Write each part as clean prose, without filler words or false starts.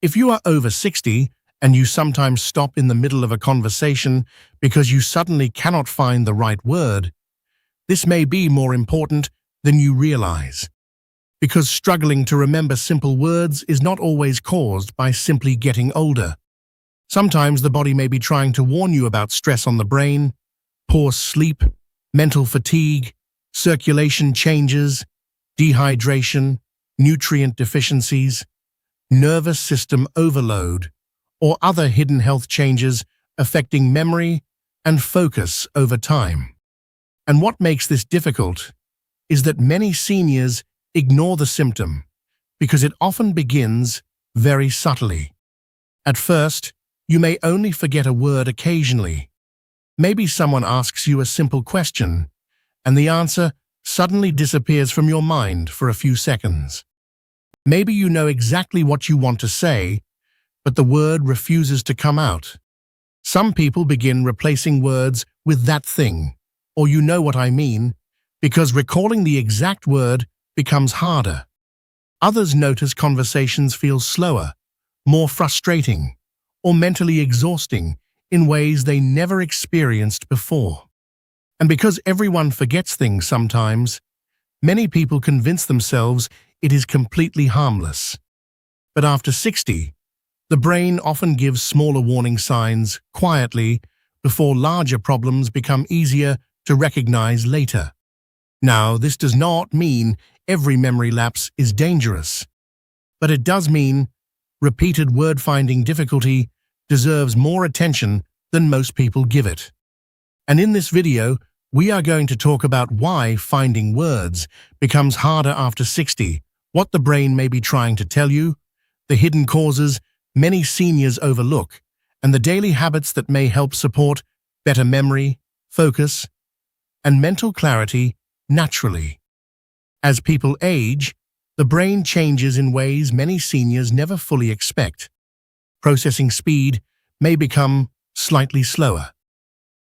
If you are over 60 and you sometimes stop in the middle of a conversation because you suddenly cannot find the right word, this may be more important than you realize. Because struggling to remember simple words is not always caused by simply getting older. Sometimes the body may be trying to warn you about stress on the brain, poor sleep, mental fatigue, circulation changes, dehydration, nutrient deficiencies, nervous system overload, or other hidden health changes affecting memory and focus over time. And what makes this difficult is that many seniors ignore the symptom because it often begins very subtly. At first, you may only forget a word occasionally. Maybe someone asks you a simple question, and the answer suddenly disappears from your mind for a few seconds. Maybe you know exactly what you want to say, but the word refuses to come out. Some people begin replacing words with that thing, or you know what I mean, because recalling the exact word becomes harder. Others notice conversations feel slower, more frustrating, or mentally exhausting in ways they never experienced before. And because everyone forgets things sometimes, many people convince themselves it is completely harmless. But after 60, the brain often gives smaller warning signs quietly before larger problems become easier to recognize later. Now, this does not mean every memory lapse is dangerous, but it does mean repeated word-finding difficulty deserves more attention than most people give it. And in this video, we are going to talk about why finding words becomes harder after 60, what the brain may be trying to tell you, the hidden causes many seniors overlook, and the daily habits that may help support better memory, focus, and mental clarity naturally. As people age, the brain changes in ways many seniors never fully expect. Processing speed may become slightly slower.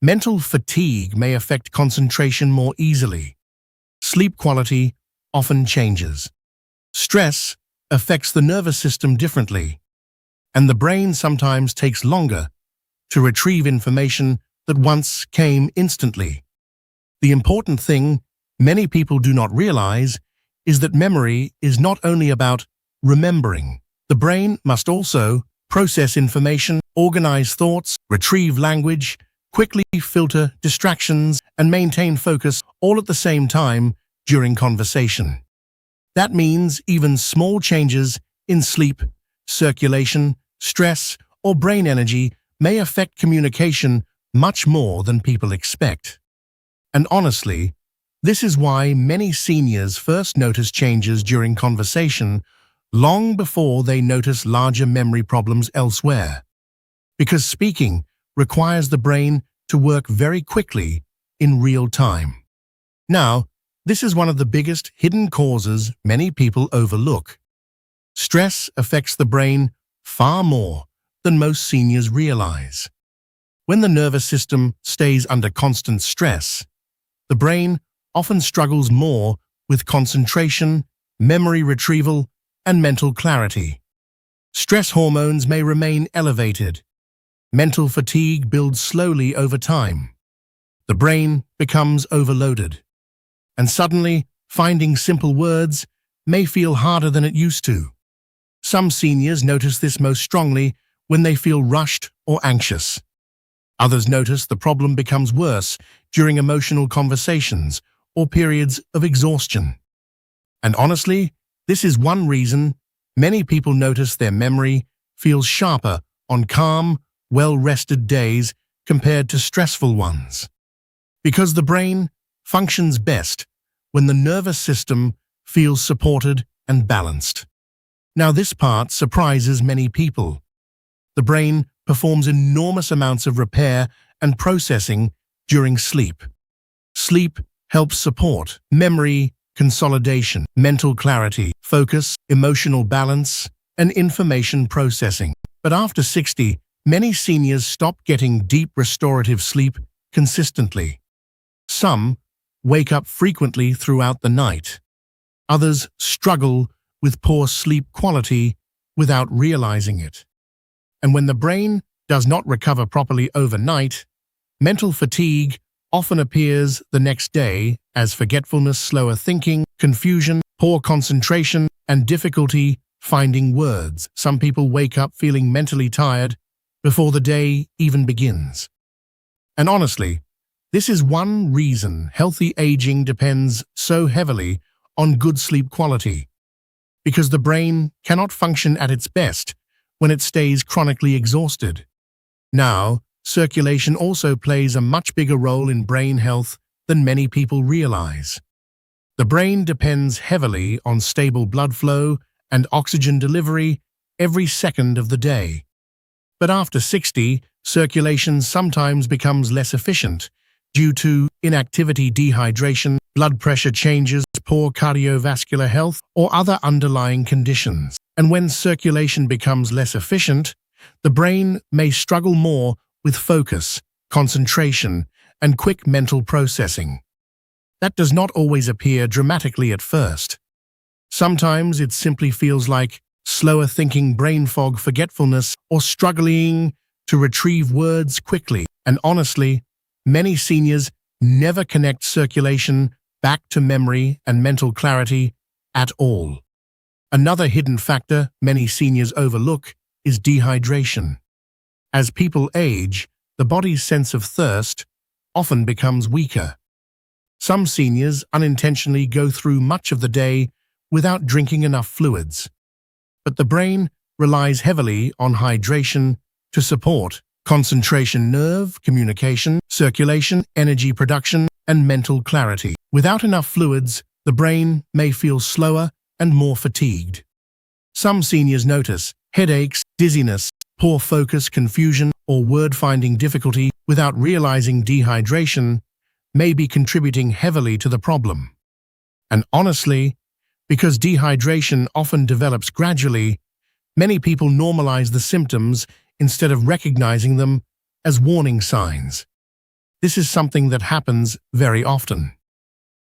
Mental fatigue may affect concentration more easily. Sleep quality often changes. Stress affects the nervous system differently, and the brain sometimes takes longer to retrieve information that once came instantly. The important thing many people do not realize is that memory is not only about remembering. The brain must also process information, organize thoughts, retrieve language, quickly filter distractions, and maintain focus all at the same time during conversation. That means even small changes in sleep, circulation, stress, or brain energy may affect communication much more than people expect. And honestly, this is why many seniors first notice changes during conversation long before they notice larger memory problems elsewhere. Because speaking requires the brain to work very quickly in real time. Now, this is one of the biggest hidden causes many people overlook. Stress affects the brain far more than most seniors realize. When the nervous system stays under constant stress, the brain often struggles more with concentration, memory retrieval, and mental clarity. Stress hormones may remain elevated. Mental fatigue builds slowly over time. The brain becomes overloaded. And suddenly, finding simple words may feel harder than it used to. Some seniors notice this most strongly when they feel rushed or anxious. Others notice the problem becomes worse during emotional conversations or periods of exhaustion. And honestly, this is one reason many people notice their memory feels sharper on calm, well-rested days compared to stressful ones. Because the brain functions best when the nervous system feels supported and balanced. Now, this part surprises many people. The brain performs enormous amounts of repair and processing during sleep. Sleep helps support memory, consolidation, mental clarity, focus, emotional balance, and information processing. But after 60, many seniors stop getting deep restorative sleep consistently. Some wake up frequently throughout the night. Others struggle with poor sleep quality without realizing it. And when the brain does not recover properly overnight, mental fatigue often appears the next day as forgetfulness, slower thinking, confusion, poor concentration, and difficulty finding words. Some people wake up feeling mentally tired before the day even begins. And honestly, this is one reason healthy aging depends so heavily on good sleep quality, because the brain cannot function at its best when it stays chronically exhausted. Now, circulation also plays a much bigger role in brain health than many people realize. The brain depends heavily on stable blood flow and oxygen delivery every second of the day. But after 60, circulation sometimes becomes less efficient due to inactivity, dehydration, blood pressure changes, poor cardiovascular health, or other underlying conditions. And when circulation becomes less efficient, the brain may struggle more with focus, concentration, and quick mental processing. That does not always appear dramatically at first. Sometimes it simply feels like slower thinking, brain fog, forgetfulness, or struggling to retrieve words quickly. And honestly, many seniors never connect circulation back to memory and mental clarity at all. Another hidden factor many seniors overlook is dehydration. As people age, the body's sense of thirst often becomes weaker. Some seniors unintentionally go through much of the day without drinking enough fluids. But the brain relies heavily on hydration to support concentration, nerve communication, circulation, energy production, and mental clarity. Without enough fluids, the brain may feel slower and more fatigued. Some seniors notice headaches, dizziness, poor focus, confusion, or word-finding difficulty without realizing dehydration may be contributing heavily to the problem. And honestly, because dehydration often develops gradually, many people normalize the symptoms instead of recognizing them as warning signs. This is something that happens very often.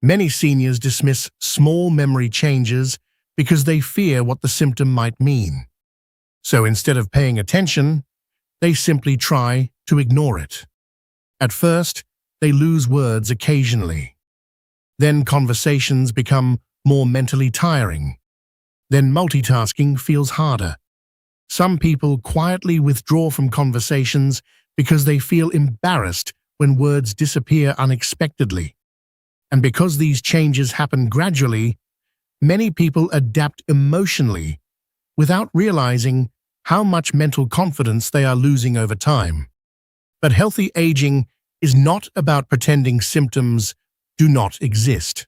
Many seniors dismiss small memory changes because they fear what the symptom might mean. So instead of paying attention, they simply try to ignore it. At first, they lose words occasionally. Then conversations become more mentally tiring. Then multitasking feels harder. Some people quietly withdraw from conversations because they feel embarrassed when words disappear unexpectedly. And because these changes happen gradually, many people adapt emotionally without realizing how much mental confidence they are losing over time. But healthy aging is not about pretending symptoms do not exist.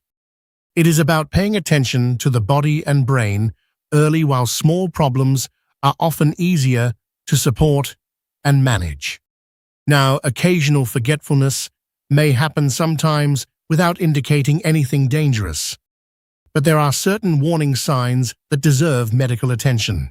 It is about paying attention to the body and brain early, while small problems are often easier to support and manage. Now, occasional forgetfulness may happen sometimes without indicating anything dangerous, but there are certain warning signs that deserve medical attention,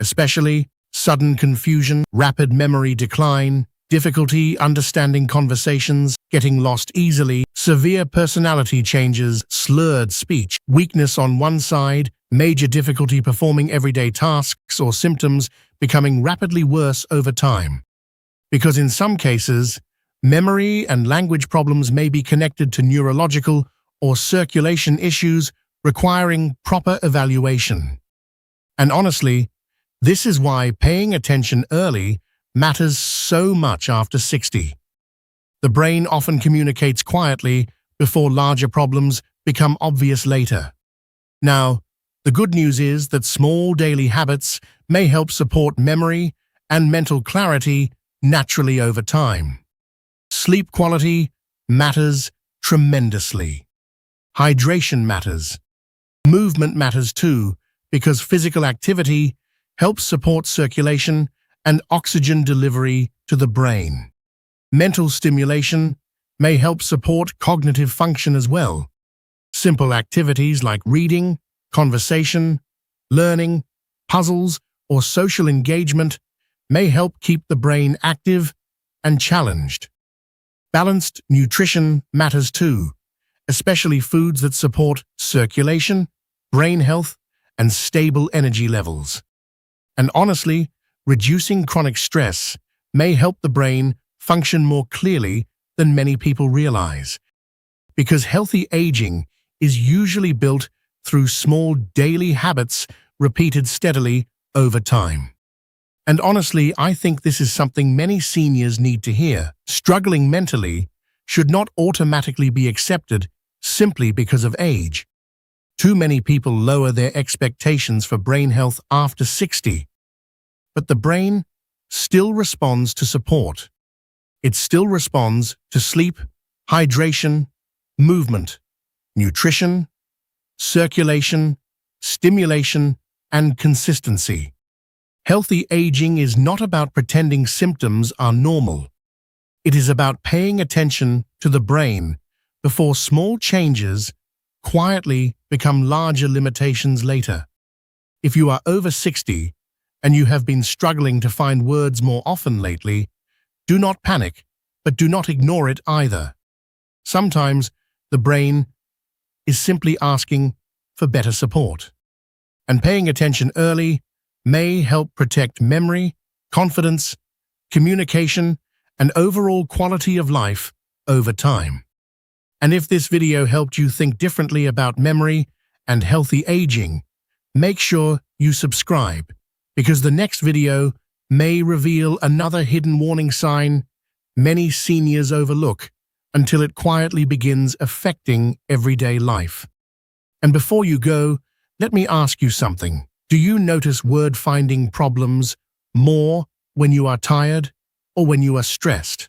especially sudden confusion, rapid memory decline, difficulty understanding conversations, getting lost easily, severe personality changes, slurred speech, weakness on one side, major difficulty performing everyday tasks, or symptoms becoming rapidly worse over time. Because in some cases, memory and language problems may be connected to neurological or circulation issues requiring proper evaluation. And honestly, this is why paying attention early matters so much after 60. The brain often communicates quietly before larger problems become obvious later. Now, the good news is that small daily habits may help support memory and mental clarity naturally over time. Sleep quality matters tremendously. Hydration matters. Movement matters too, because physical activity helps support circulation and oxygen delivery to the brain. Mental stimulation may help support cognitive function as well. Simple activities like reading, conversation, learning, puzzles, or social engagement may help keep the brain active and challenged. Balanced nutrition matters too, especially foods that support circulation, brain health, and stable energy levels. And honestly, reducing chronic stress may help the brain function more clearly than many people realize. Because healthy aging is usually built through small daily habits repeated steadily over time. And honestly, I think this is something many seniors need to hear. Struggling mentally should not automatically be accepted simply because of age. Too many people lower their expectations for brain health after 60. But the brain still responds to support. It still responds to sleep, hydration, movement, nutrition, circulation, stimulation, and consistency. Healthy aging is not about pretending symptoms are normal. It is about paying attention to the brain before small changes quietly become larger limitations later. If you are over 60 and you have been struggling to find words more often lately, do not panic, but do not ignore it either. Sometimes the brain is simply asking for better support. And paying attention early may help protect memory, confidence, communication, and overall quality of life over time. And if this video helped you think differently about memory and healthy aging, make sure you subscribe, because the next video may reveal another hidden warning sign many seniors overlook until it quietly begins affecting everyday life. And before you go, let me ask you something. Do you notice word-finding problems more when you are tired or when you are stressed?